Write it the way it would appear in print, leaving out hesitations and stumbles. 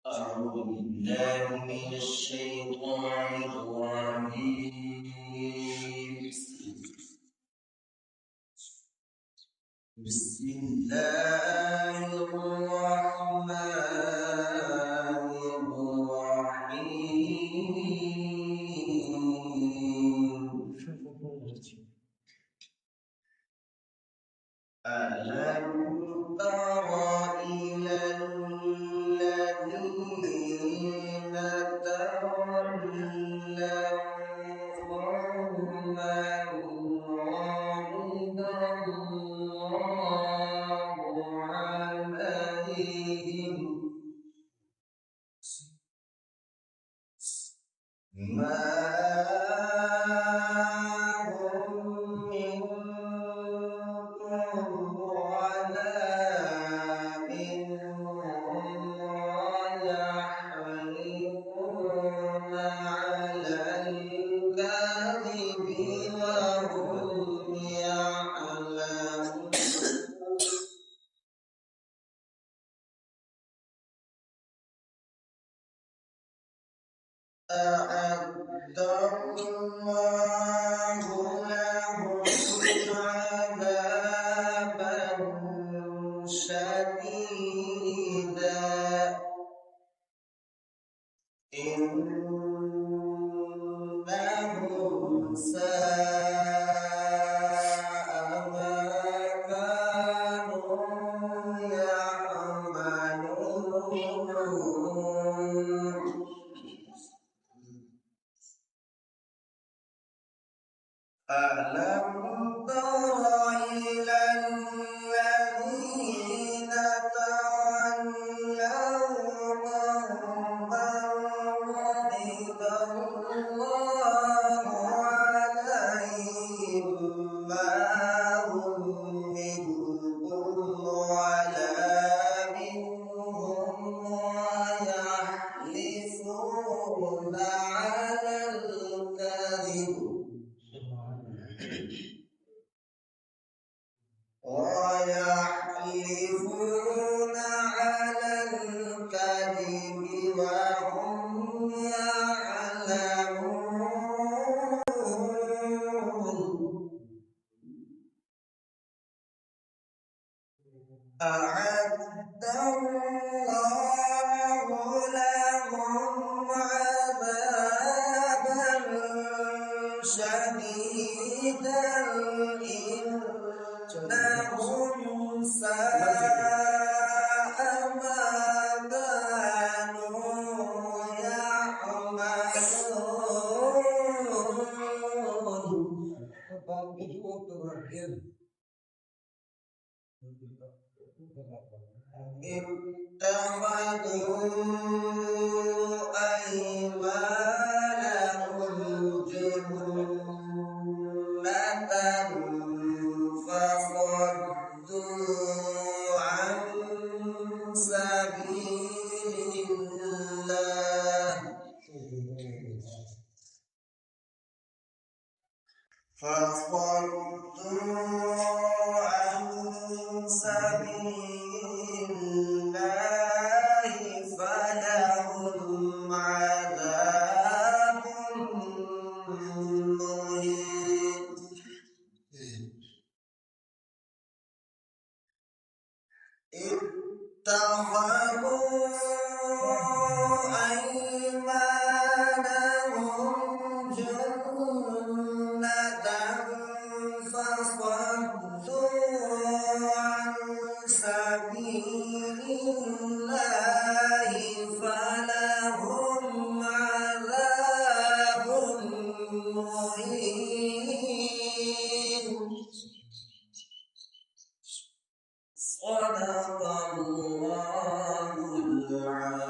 أعوذ بالله من الشيطان الرجيم. بسم الله الرحمن الرحيم. ألم تر إلى الذين تولوا قوما غضب الله عليهم ما أعد الله لهم عذابا شديدا إنهم ساء ما كانوا يعملون. ألم تر إلى الذين تولوا قوما غضب الله عليهم ما هم منكم ولا منهم ويحلفون على الكذب وهم يعلمون. أعد الله لهم عذابا شديدا إنهم ساء ما كانوا يعملون. اتخذوا أيمانهم جنة فصدوا عن سبيل الله فلهم عذاب مهين. اتخذوا أيمانهم جنة فصدوا عن سبيل الله فلهم عذاب مهين. صدق الله العظيم.